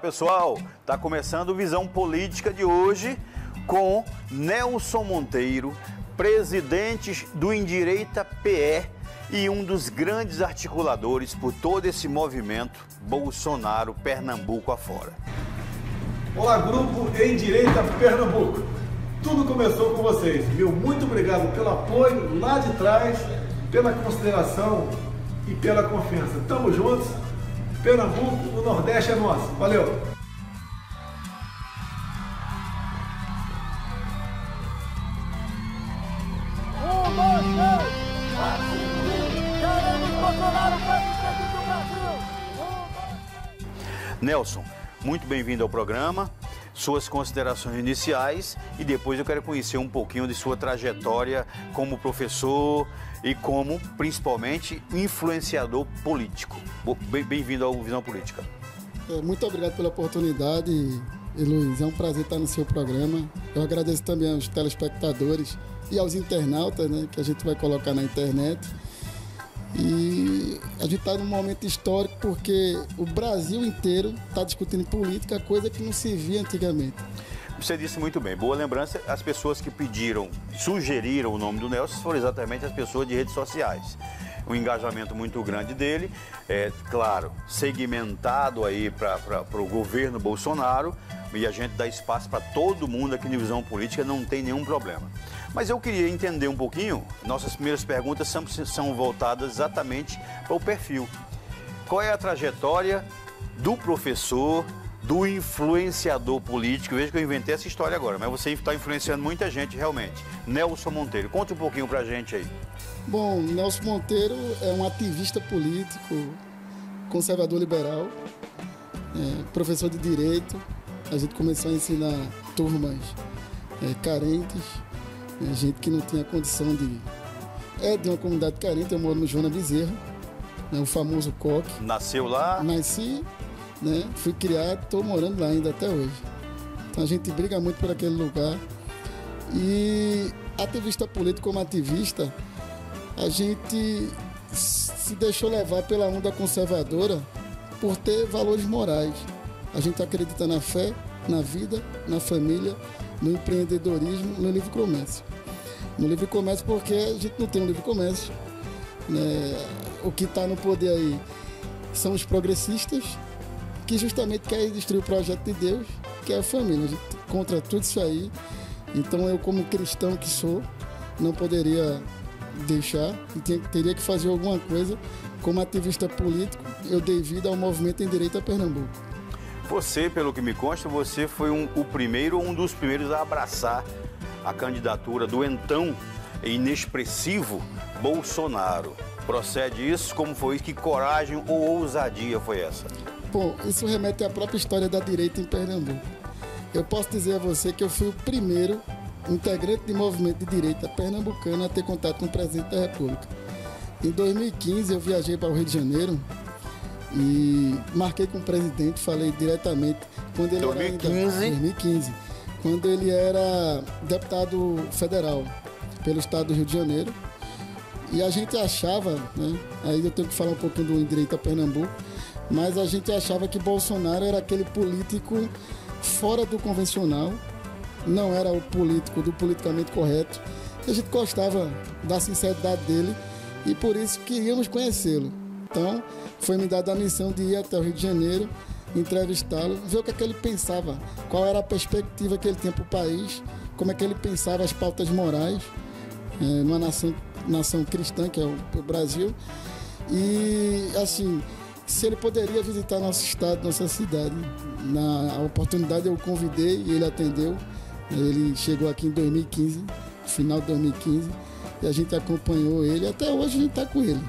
pessoal, está começando o Visão Política de hoje com Nelson Monteiro, presidente do Endireita PE e um dos grandes articuladores por todo esse movimento Bolsonaro Pernambuco afora. Olá, grupo Endireita Pernambuco. Tudo começou com vocês. Meu muito obrigado pelo apoio lá de trás, pela consideração e pela confiança. Tamo juntos. Pernambuco, o Nordeste é nosso. Valeu! Nelson, muito bem-vindo ao programa. Suas considerações iniciais e depois eu quero conhecer um pouquinho de sua trajetória como professor e como, principalmente, influenciador político. Bem-vindo ao Visão Política. Muito obrigado pela oportunidade, Luiz. É um prazer estar no seu programa. Eu agradeço também aos telespectadores e aos internautas, né, que a gente vai colocar na internet. E a gente está num momento histórico porque o Brasil inteiro está discutindo política, coisa que não se via antigamente. Você disse muito bem, boa lembrança. As pessoas que sugeriram o nome do Nelson foram exatamente as pessoas de redes sociais. Um engajamento muito grande dele, claro, segmentado aí para o governo Bolsonaro, e a gente dá espaço para todo mundo aqui na Visão Política, não tem nenhum problema. Mas eu queria entender um pouquinho, nossas primeiras perguntas são voltadas exatamente para o perfil. Qual é a trajetória do professor, do influenciador político? Veja que eu inventei essa história agora, mas você está influenciando muita gente realmente. Nelson Monteiro, conta um pouquinho para a gente aí. Bom, Nelson Monteiro é um ativista político, conservador liberal, professor de Direito. A gente começou a ensinar turmas carentes, gente que não tinha condição de... de uma comunidade carente. Eu moro no Joana Bezerra, o famoso Coque. Nasceu lá? Nasci, fui criado, estou morando lá ainda até hoje. Então a gente briga muito por aquele lugar. E ativista político como ativista, a gente se deixou levar pela onda conservadora por ter valores morais. A gente acredita na fé, na vida, na família, no empreendedorismo, no livre comércio. No livre comércio porque a gente não tem um livre comércio. O que está no poder aí são os progressistas que justamente querem destruir o projeto de Deus, que é a família. A gente contra tudo isso aí. Então eu, como cristão que sou, não poderia deixar e teria que fazer alguma coisa. Como ativista político, eu dei vida ao movimento Endireita Pernambuco. Você, pelo que me consta, você foi um dos primeiros a abraçar a candidatura do então inexpressivo Bolsonaro. Procede isso? Como foi? Que coragem ou ousadia foi essa? Bom, isso remete à própria história da direita em Pernambuco. Eu posso dizer a você que eu fui o primeiro integrante de movimento de direita pernambucano a ter contato com o presidente da República. Em 2015 eu viajei para o Rio de Janeiro e marquei com o presidente, falei diretamente quando ele 2015, quando ele era deputado federal pelo estado do Rio de Janeiro. E a gente achava, aí eu tenho que falar um pouquinho do Endireita Pernambuco, mas a gente achava que Bolsonaro era aquele político fora do convencional, não era o político do politicamente correto. E a gente gostava da sinceridade dele e por isso queríamos conhecê-lo. Então, foi me dada a missão de ir até o Rio de Janeiro, entrevistá-lo, ver o que é que ele pensava, qual era a perspectiva que ele tinha para o país, como é que ele pensava as pautas morais numa nação cristã, que é o Brasil. E, assim, se ele poderia visitar nosso estado, nossa cidade. Na oportunidade eu o convidei e ele atendeu. Ele chegou aqui em 2015, final de 2015, e a gente acompanhou ele. Até hoje a gente está com ele.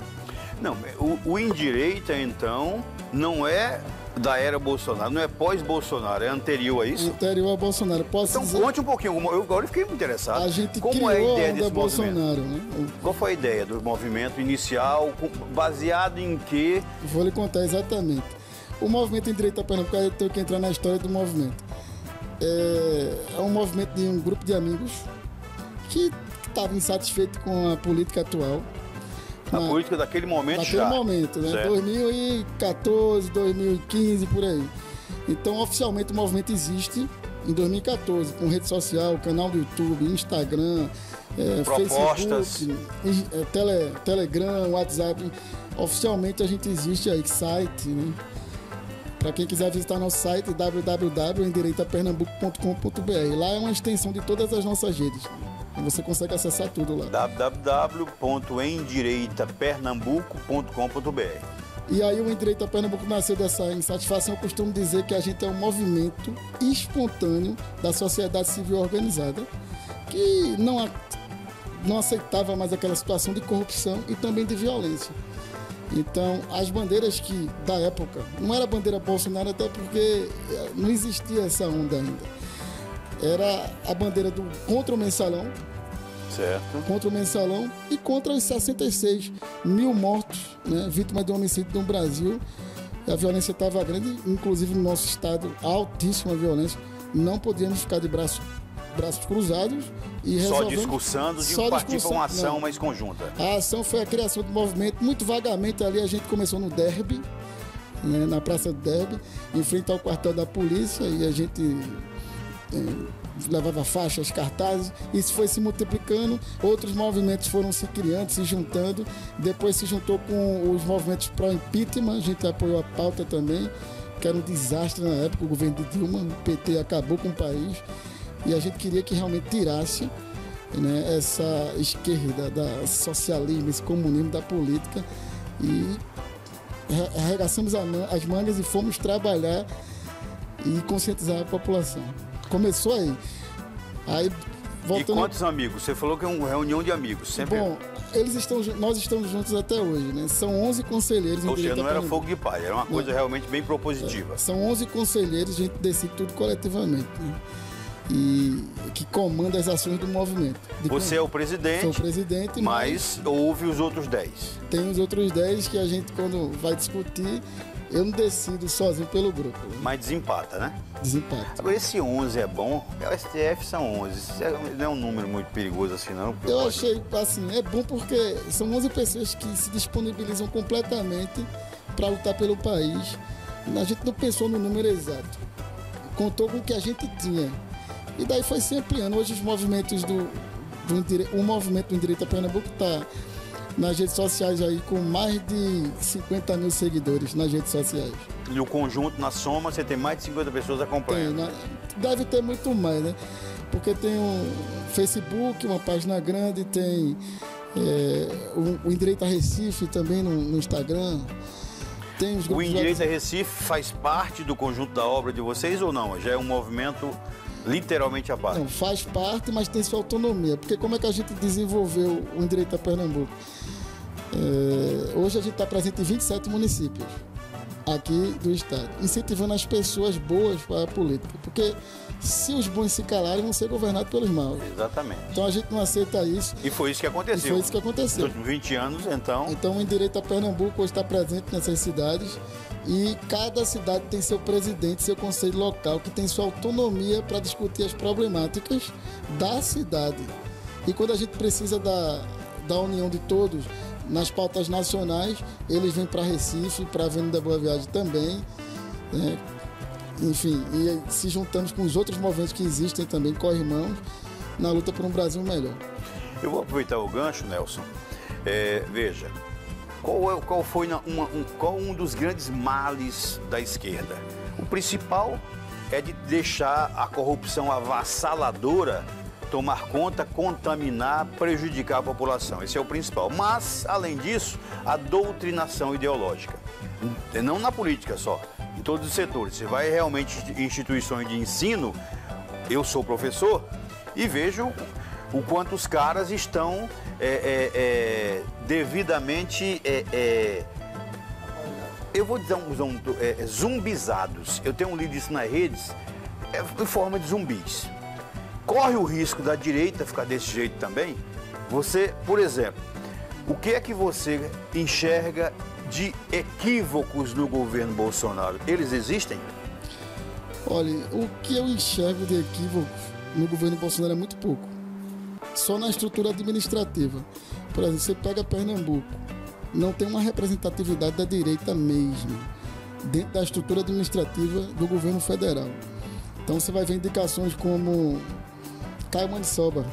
Não, o Endireita, então, não é da era Bolsonaro, não é pós-Bolsonaro, é anterior a isso? Anterior a Bolsonaro. Posso então dizer... conte um pouquinho, eu agora fiquei muito interessado. A gente como criou é a ideia desse Bolsonaro, movimento? Qual foi a ideia do movimento inicial, baseado em quê? Vou lhe contar exatamente. O movimento Endireita Pernambuco, eu tenho que entrar na história do movimento. É um movimento de um grupo de amigos que estava insatisfeito com a política atual. A política daquele momento já. Daquele momento, né? 2014, 2015, por aí. Então, oficialmente, o movimento existe em 2014, com rede social, canal do YouTube, Instagram, propostas, Facebook, Telegram, WhatsApp. Oficialmente a gente existe aí, site, né? Para quem quiser visitar nosso site, www.endireitapernambuco.com.br. Lá é uma extensão de todas as nossas redes. Você consegue acessar tudo lá. www.endireitapernambuco.com.br. E aí o Endireita Pernambuco nasceu dessa insatisfação. Eu costumo dizer que a gente é um movimento espontâneo da sociedade civil organizada que não aceitava mais aquela situação de corrupção e também de violência. Então, as bandeiras que, da época, não era a bandeira Bolsonaro, até porque não existia essa onda ainda. Era a bandeira contra o mensalão. Certo. Contra o mensalão e contra os 66 mil mortos, né, vítimas de homicídio no Brasil. A violência estava grande, inclusive no nosso estado, altíssima violência. Não podíamos ficar de braços cruzados e só discussando de partir para uma ação mais conjunta. A ação foi a criação do movimento. Muito vagamente ali a gente começou no Derby, né, na Praça do Derby, em frente ao quartel da polícia, e a gente levava faixas, cartazes. Isso foi se multiplicando, outros movimentos foram se criando, se juntando. Depois se juntou com os movimentos pró-impeachment, a gente apoiou a pauta também, que era um desastre na época, o governo de Dilma, o PT acabou com o país. E a gente queria que realmente tirasse, né, essa esquerda, da socialismo, esse comunismo da política. E arregaçamos as mangas e fomos trabalhar e conscientizar a população. Começou aí. E quantos amigos? Você falou que é uma reunião de amigos. Sempre... Bom, nós estamos juntos até hoje, né? São 11 conselheiros. Ou seja, não era fogo de palha, era uma coisa realmente bem propositiva. São 11 conselheiros, a gente decide tudo coletivamente, né? E que comanda as ações do movimento. Você é o presidente? Sou o presidente, mas houve os outros 10. Tem os outros 10 que a gente, quando vai discutir, eu não decido sozinho pelo grupo. Mas desempata, né? Desempata. Agora, esse 11 é bom? O STF são 11. Isso não é um número muito perigoso assim, não? Eu achei, assim, é bom porque são 11 pessoas que se disponibilizam completamente para lutar pelo país. A gente não pensou no número exato. Contou com o que a gente tinha. E daí foi se ampliando. Hoje os movimentos o movimento do Endireita Pernambuco está nas redes sociais aí com mais de 50 mil seguidores nas redes sociais. E o conjunto, na soma, você tem mais de 50 pessoas acompanhando? Deve ter muito mais, né? Porque tem um Facebook, uma página grande, tem o Endireita Recife também no Instagram. Tem os o Endireita Recife faz parte do conjunto da obra de vocês ou não? Já é um movimento literalmente à parte? Não, faz parte, mas tem sua autonomia. Porque como é que a gente desenvolveu o Endireita Pernambuco? Hoje a gente está presente em 27 municípios aqui do estado, incentivando as pessoas boas para a política. Porque se os bons se calarem, vão ser governados pelos maus. Exatamente. Então a gente não aceita isso. E foi isso que aconteceu. Foi isso que aconteceu. Durante 20 anos, então... Então o Endireita Pernambuco hoje está presente nessas cidades. E cada cidade tem seu presidente, seu conselho local, que tem sua autonomia para discutir as problemáticas da cidade. E quando a gente precisa da união de todos nas pautas nacionais, eles vêm para Recife, para a Avenida Boa Viagem também, né? Enfim, e se juntamos com os outros movimentos que existem também, co-irmãos, na luta por um Brasil melhor. Eu vou aproveitar o gancho, Nelson. Veja, qual foi um dos grandes males da esquerda? O principal é de deixar a corrupção avassaladora tomar conta, contaminar, prejudicar a população. Esse é o principal. Mas, além disso, a doutrinação ideológica. Não na política só, em todos os setores. Você vai realmente em instituições de ensino, eu sou professor, e vejo o quanto os caras estão devidamente, eu vou dizer, zumbizados. Eu tenho lido isso nas redes, em forma de zumbis. Corre o risco da direita ficar desse jeito também. Você, por exemplo, o que é que você enxerga de equívocos no governo Bolsonaro? Eles existem? Olha, o que eu enxergo de equívocos no governo Bolsonaro é muito pouco. Só na estrutura administrativa. Por exemplo, você pega Pernambuco, não tem uma representatividade da direita mesmo. dentro da estrutura administrativa do governo federal. Então você vai ver indicações como Caio Maniçoba,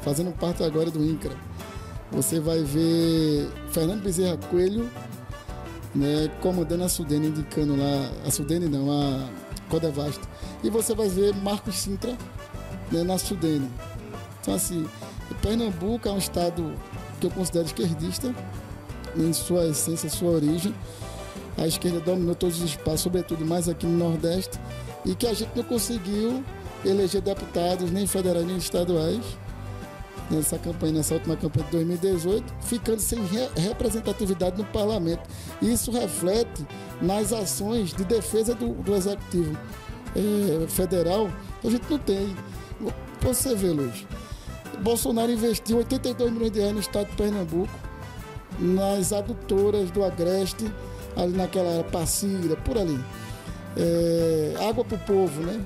fazendo parte agora do INCRA. Você vai ver Fernando Bezerra Coelho, né, comandando a Sudene, indicando lá, a Codevasf. E você vai ver Marcos Sintra, né, na Sudene. Então assim, Pernambuco é um estado que eu considero esquerdista, em sua essência, sua origem. A esquerda dominou todos os espaços, sobretudo mais aqui no Nordeste, e que a gente não conseguiu eleger deputados, nem federais, nem estaduais, nessa última campanha de 2018, ficando sem representatividade no parlamento. E isso reflete nas ações de defesa do executivo federal, que a gente não tem. Você vê, Luiz, Bolsonaro investiu 82 milhões de reais no estado de Pernambuco, nas adutoras do Agreste, ali naquela área, Passira, por ali. Água para o povo, né?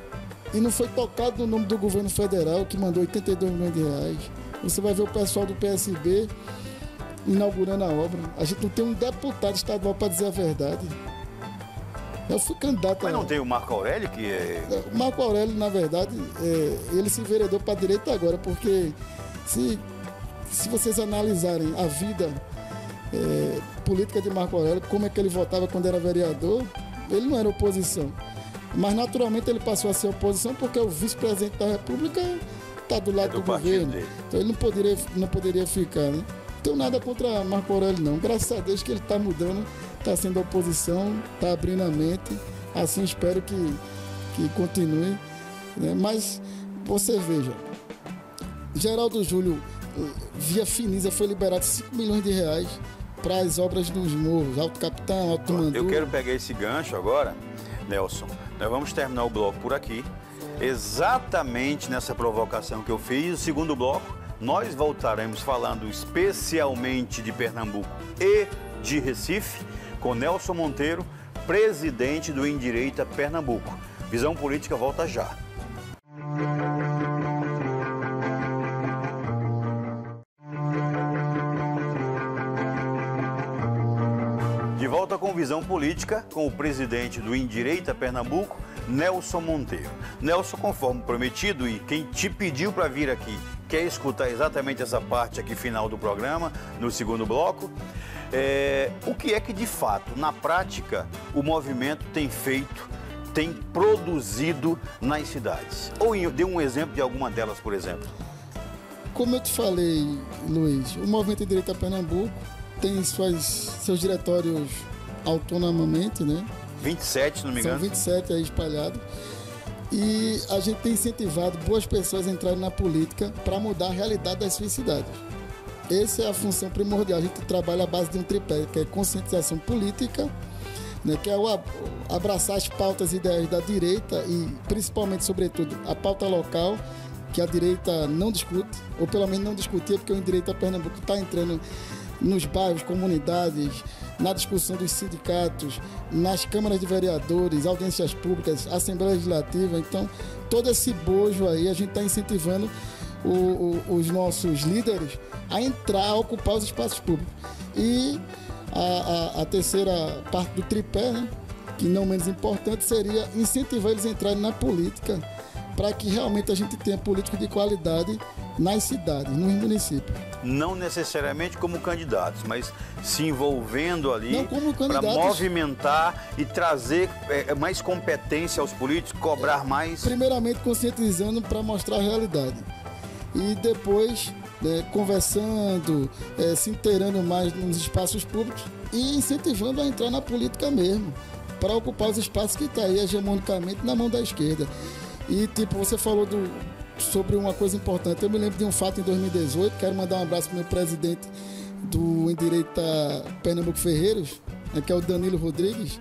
E não foi tocado no nome do governo federal, que mandou 82 milhões de reais. Você vai ver o pessoal do PSB inaugurando a obra. A gente não tem um deputado estadual para dizer a verdade. Eu fui candidato. Mas não tem o Marco Aurélio, que é... O Marco Aurélio, na verdade, ele se enveredou para a direita agora, porque se vocês analisarem a vida política de Marco Aurélio, como é que ele votava quando era vereador, ele não era oposição. Mas, naturalmente, ele passou a ser oposição porque o vice-presidente da República está do lado do governo. Dele. Então, ele não poderia ficar, né? Não tenho nada contra Marco Aurélio, não. Graças a Deus que ele está mudando, está sendo oposição, está abrindo a mente. Assim, espero que continue. Né? Mas, você veja, Geraldo Júlio, via Finisa, foi liberado 5 milhões de reais para as obras dos morros, Alto Capitão, Alto Mandu. Eu quero pegar esse gancho agora, Nelson. Nós vamos terminar o bloco por aqui. Exatamente nessa provocação que eu fiz, o segundo bloco, nós voltaremos falando especialmente de Pernambuco e de Recife, com Nelson Monteiro, presidente do Endireita Pernambuco. Visão Política volta já. De volta com Visão Política, com o presidente do Endireita Pernambuco, Nelson Monteiro. Nelson, conforme prometido, e quem te pediu para vir aqui quer escutar exatamente essa parte aqui final do programa, no segundo bloco, o que é que de fato, na prática, o movimento tem feito, tem produzido nas cidades? Ou dê um exemplo de alguma delas, por exemplo. Como eu te falei, Luiz, o Movimento Endireita Pernambuco tem seus diretórios autonomamente, né? 27, se não me engano. São 27 aí espalhados. E a gente tem incentivado boas pessoas a entrarem na política para mudar a realidade das suas cidades. Essa é a função primordial. A gente trabalha à base de um tripé, que é conscientização política, né, que é abraçar as pautas e ideias da direita e, principalmente, sobretudo, a pauta local, que a direita não discute, ou pelo menos não discutia, porque o Endireita Pernambuco está entrando nos bairros, comunidades, na discussão dos sindicatos, nas câmaras de vereadores, audiências públicas, Assembleia Legislativa. Então, todo esse bojo aí, a gente está incentivando os nossos líderes a entrar, a ocupar os espaços públicos. E a terceira parte do tripé, né, que não menos importante, seria incentivar eles a entrarem na política, para que realmente a gente tenha políticos de qualidade nas cidades, nos municípios. Não necessariamente como candidatos, mas se envolvendo ali para movimentar e trazer mais competência aos políticos, cobrar mais. Primeiramente conscientizando para mostrar a realidade. E depois conversando, se inteirando mais nos espaços públicos e incentivando a entrar na política mesmo, para ocupar os espaços que estão aí hegemonicamente na mão da esquerda. E tipo, você falou sobre uma coisa importante. Eu me lembro de um fato em 2018, quero mandar um abraço para o meu presidente do Endireita Pernambuco Ferreiros, que é o Danilo Rodrigues,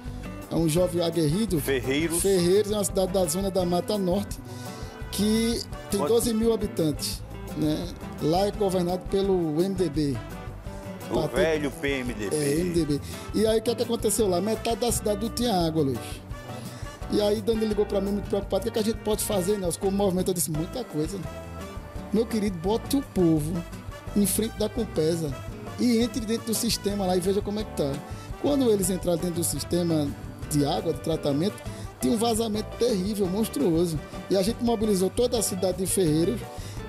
é um jovem aguerrido. Ferreiros é uma cidade da zona da Mata Norte, que tem 12 mil habitantes. Né? Lá é governado pelo MDB. O velho PMDB. MDB. E aí o que aconteceu lá? Metade da cidade não tinha água, Luiz. E aí Danilo ligou para mim muito preocupado. O que a gente pode fazer, Nelson? Como movimento, eu disse, muita coisa. Meu querido, bote o povo em frente da Compesa e entre dentro do sistema lá e veja como é que tá. Quando eles entraram dentro do sistema, de água, de tratamento, tinha um vazamento terrível, monstruoso. E a gente mobilizou toda a cidade de Ferreiros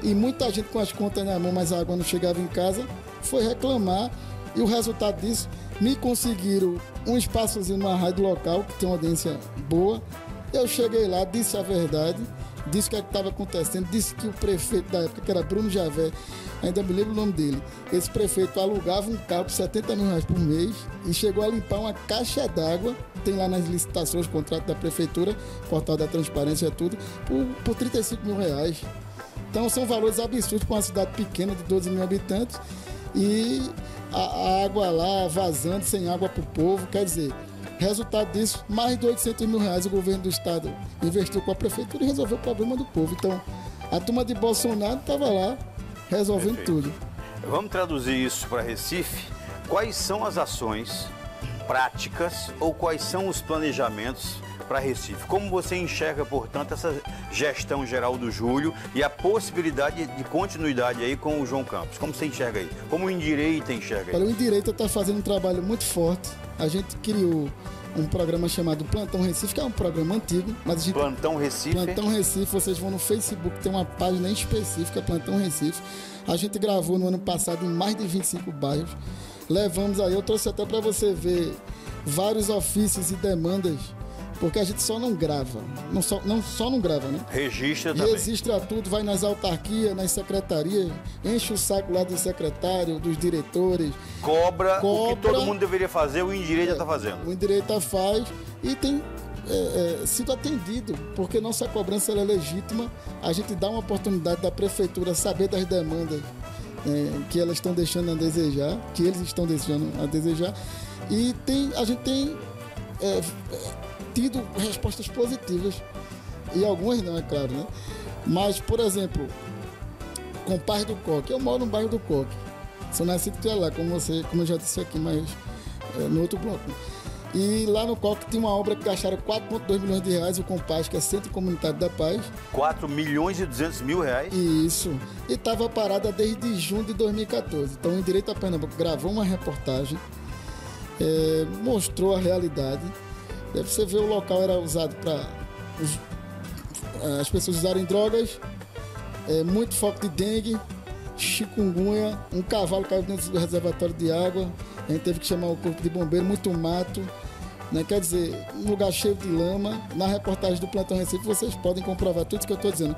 e muita gente com as contas na mão, mas a água não chegava em casa, foi reclamar. E o resultado disso, me conseguiram um espaçozinho numa rádio local, que tem uma audiência boa. Eu cheguei lá, disse a verdade, disse o que estava acontecendo, disse que o prefeito da época, que era Bruno Javé, ainda me lembro o nome dele, esse prefeito alugava um carro por R$70 mil por mês e chegou a limpar uma caixa d'água, tem lá nas licitações, contrato da prefeitura, portal da transparência, tudo, por R$35 mil. Então são valores absurdos para uma cidade pequena de 12 mil habitantes e a água lá vazando, sem água para o povo, quer dizer, resultado disso, mais de R$800 mil o governo do estado investiu com a prefeitura e resolveu o problema do povo. Então, a turma de Bolsonaro estava lá resolvendo tudo. Vamos traduzir isso para Recife. Quais são as ações práticas ou quais são os planejamentos para Recife? Como você enxerga, portanto, essa gestão geral do Júlio e a possibilidade de continuidade aí com o João Campos? Como você enxerga aí? Como o Indireita enxerga aí? Olha, o Indireita está fazendo um trabalho muito forte. A gente criou um programa chamado Plantão Recife, que é um programa antigo, mas a gente... Plantão Recife? Plantão Recife, vocês vão no Facebook, tem uma página específica, Plantão Recife. A gente gravou no ano passado em mais de 25 bairros. Levamos aí, eu trouxe até para você ver vários ofícios e demandas, porque a gente só não grava, só não grava, né? Registra também. Registra tudo, vai nas autarquias, nas secretarias, enche o saco lá do secretário, dos diretores. Cobra o que todo mundo deveria fazer, o Indireita está fazendo. O Indireita faz e tem sido atendido, porque nossa cobrança ela é legítima. A gente dá uma oportunidade da prefeitura saber das demandas que elas estão deixando a desejar, que eles estão deixando a desejar. E a gente tem tido respostas positivas, e algumas não, é claro, né? Mas, por exemplo, Compaz do Coque, eu moro no bairro do Coque, sou nascido lá, como eu já disse aqui, mas no outro bloco. E lá no Coque tinha uma obra que gastaram R$4,2 milhões, o Compaz, que é Centro Comunitário da Paz. R$4.200.000? Isso. E estava parada desde junho de 2014. Então, o Indireita Pernambuco gravou uma reportagem, mostrou a realidade. Deve você ver, o local era usado para as pessoas usarem drogas, muito foco de dengue, chikungunya, um cavalo caiu dentro do reservatório de água, a gente teve que chamar o corpo de bombeiro, muito mato, né? Quer dizer, um lugar cheio de lama. Na reportagem do Plantão Recife vocês podem comprovar tudo isso que eu estou dizendo.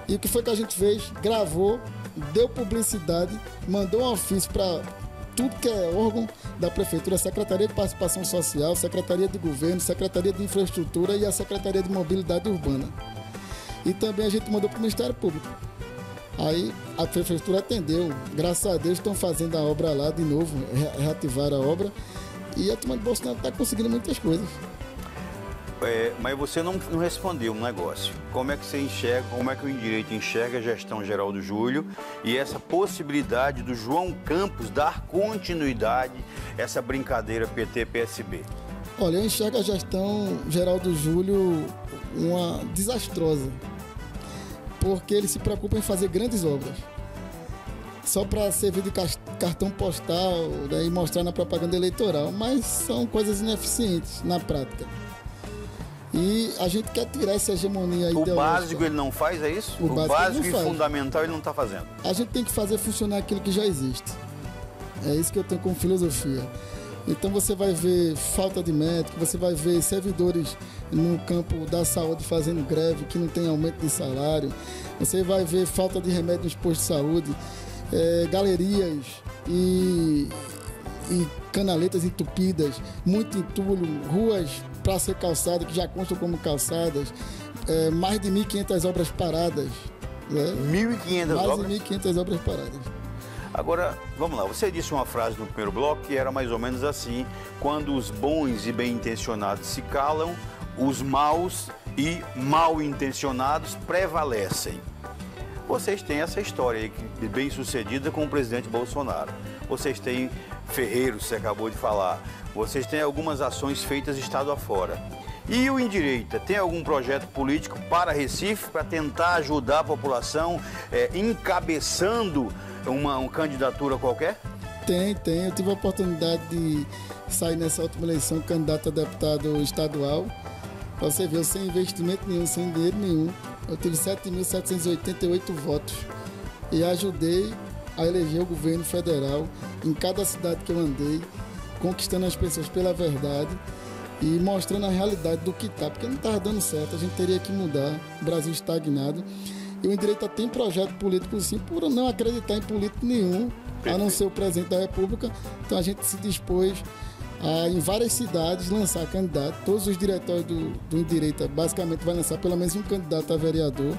E o que foi que a gente fez? Gravou, deu publicidade, mandou um ofício para tudo que é órgão da Prefeitura, Secretaria de Participação Social, Secretaria de Governo, Secretaria de Infraestrutura e a Secretaria de Mobilidade Urbana. E também a gente mandou para o Ministério Público. Aí a Prefeitura atendeu, graças a Deus estão fazendo a obra lá de novo, reativaram a obra, e a turma de Bolsonaro está conseguindo muitas coisas. Mas você não respondeu um negócio. Como é que você enxerga, como é que o Indireita enxerga a gestão geral do Júlio e essa possibilidade do João Campos dar continuidade a essa brincadeira PT-PSB? Olha, eu enxergo a gestão geral do Júlio uma desastrosa, porque ele se preocupa em fazer grandes obras, só para servir de cartão postal, né, e mostrar na propaganda eleitoral, mas são coisas ineficientes na prática. E a gente quer tirar essa hegemonia ideológica. O básico ele não faz, é isso? O básico e fundamental ele não está fazendo. A gente tem que fazer funcionar aquilo que já existe. É isso que eu tenho como filosofia. Então você vai ver falta de médico, você vai ver servidores no campo da saúde fazendo greve, que não tem aumento de salário. Você vai ver falta de remédio nos postos de saúde, galerias e canaletas entupidas, muito entulho, ruas para ser calçada, que já constam como calçadas, mais de 1.500 obras paradas. Né? 1.500 obras? Mais de 1.500 obras paradas. Agora, vamos lá, você disse uma frase no primeiro bloco que era mais ou menos assim: quando os bons e bem-intencionados se calam, os maus e mal-intencionados prevalecem. Vocês têm essa história aí, bem-sucedida com o presidente Bolsonaro. Vocês têm Ferreiros, você acabou de falar. Vocês têm algumas ações feitas estado afora. E o Indireita, tem algum projeto político para Recife, para tentar ajudar a população, encabeçando uma candidatura qualquer? Tem. Eu tive a oportunidade de saí nessa última eleição candidato a deputado estadual. Para você ver, sem investimento nenhum, sem dinheiro nenhum, eu tive 7.788 votos e ajudei a eleger o governo federal em cada cidade que eu andei, conquistando as pessoas pela verdade e mostrando a realidade do que está, porque não estava dando certo, a gente teria que mudar, o Brasil estagnado. E o Endireita tem projeto político sim, por não acreditar em político nenhum, a não ser o presidente da República. Então a gente se dispôs a, em várias cidades, lançar candidato. Todos os diretórios do Endireita basicamente vai lançar pelo menos um candidato a vereador.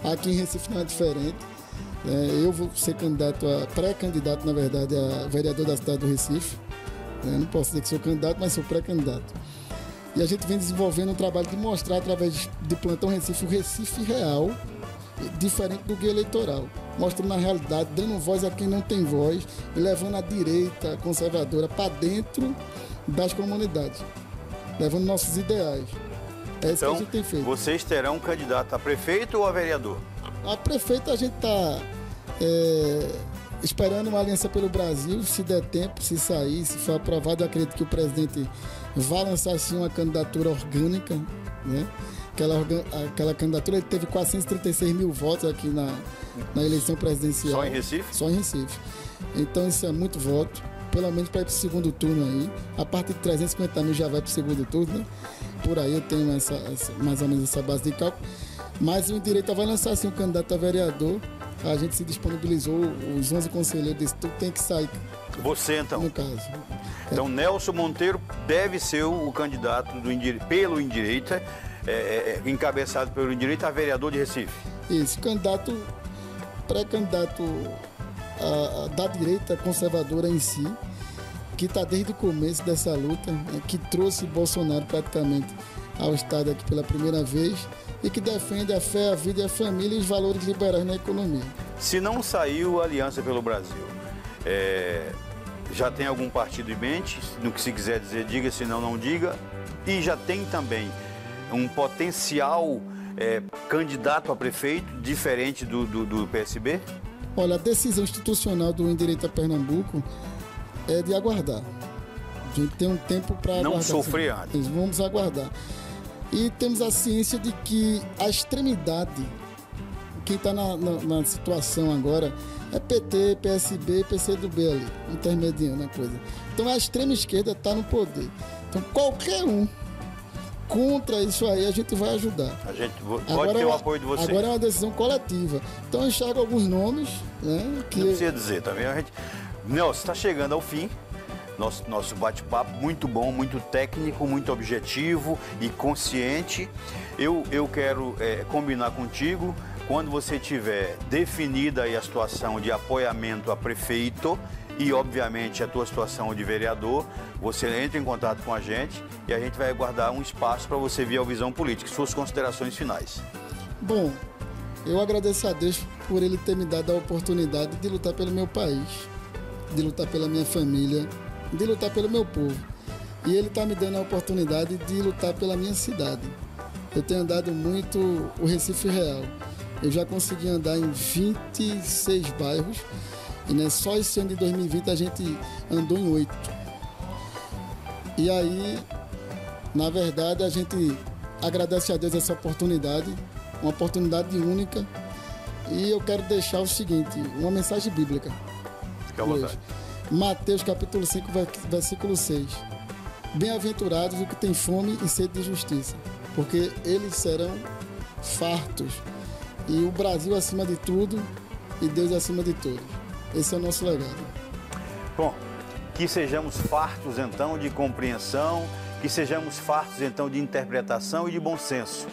Aqui em Recife não é diferente. Eu vou ser pré-candidato, na verdade, a vereador da cidade do Recife. Não posso dizer que sou candidato, mas sou pré-candidato. E a gente vem desenvolvendo um trabalho de mostrar, através do Plantão Recife, o Recife real, diferente do guia eleitoral, mostrando a realidade, dando voz a quem não tem voz e levando a direita conservadora para dentro das comunidades, levando nossos ideais. É isso que a gente tem feito. Vocês terão um candidato a prefeito ou a vereador? A prefeito a gente está esperando uma aliança pelo Brasil, se der tempo, se sair, se for aprovado, eu acredito que o presidente vai lançar sim uma candidatura orgânica, né? Aquela candidatura, ele teve 436 mil votos aqui na eleição presidencial. Só em Recife? Só em Recife. Então isso é muito voto, pelo menos para ir para o segundo turno aí. A partir de 350 mil já vai para o segundo turno, né? Por aí eu tenho mais ou menos essa base de cálculo. Mas o Endireita vai lançar assim um candidato a vereador. A gente se disponibilizou, os 11 conselheiros disse, tudo tem que sair. Você então? No caso. Então Nelson Monteiro deve ser o candidato pelo Endireita, encabeçado pelo Endireita a vereador de Recife. Isso, pré-candidato da direita conservadora em si, que está desde o começo dessa luta, né, que trouxe Bolsonaro praticamente ao Estado aqui pela primeira vez e que defende a fé, a vida e a família e os valores liberais na economia. Se não saiu a Aliança pelo Brasil, já tem algum partido em mente? No que se quiser dizer, diga, se não diga. E já tem também um potencial candidato a prefeito diferente do PSB? Olha, a decisão institucional do Endireita Pernambuco é de aguardar. A gente tem um tempo para aguardar. Não sofrer antes. Vamos aguardar. E temos a ciência de que a extremidade, quem está na situação agora, é PT, PSB e PCdoB ali, intermediando a coisa. Então a extrema esquerda está no poder. Então qualquer um contra isso aí, a gente vai ajudar. A gente pode ter o apoio de vocês. Agora é uma decisão coletiva. Então eu enxergo alguns nomes, né? Que não precisa dizer também. Nelson, está chegando ao fim. Nosso bate-papo muito bom, muito técnico, muito objetivo e consciente. Eu quero combinar contigo, quando você tiver definida aí a situação de apoiamento a prefeito e, obviamente, a tua situação de vereador, você entra em contato com a gente e a gente vai guardar um espaço para você vir ao Visão Política. Suas considerações finais. Bom, eu agradeço a Deus por ele ter me dado a oportunidade de lutar pelo meu país, de lutar pela minha família, de lutar pelo meu povo. E ele está me dando a oportunidade de lutar pela minha cidade. Eu tenho andado muito o Recife Real. Eu já consegui andar em 26 bairros. E né, só esse ano de 2020 a gente andou em 8. E aí, na verdade, a gente agradece a Deus essa oportunidade, uma oportunidade única. E eu quero deixar o seguinte, uma mensagem bíblica. Fique à vontade. Mateus capítulo 5, versículo 6. Bem-aventurados os que têm fome e sede de justiça, porque eles serão fartos. E o Brasil acima de tudo e Deus acima de todos. Esse é o nosso legado. Bom, que sejamos fartos então de compreensão, que sejamos fartos então de interpretação e de bom senso,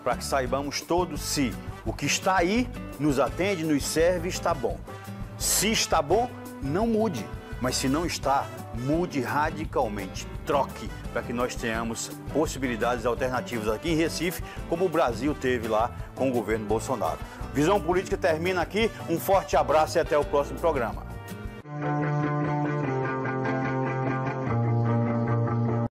para que saibamos todos se o que está aí nos atende, nos serve, está bom. Se está bom, não mude, mas se não está, mude radicalmente, troque, para que nós tenhamos possibilidades alternativas aqui em Recife, como o Brasil teve lá com o governo Bolsonaro. Visão Política termina aqui, um forte abraço e até o próximo programa.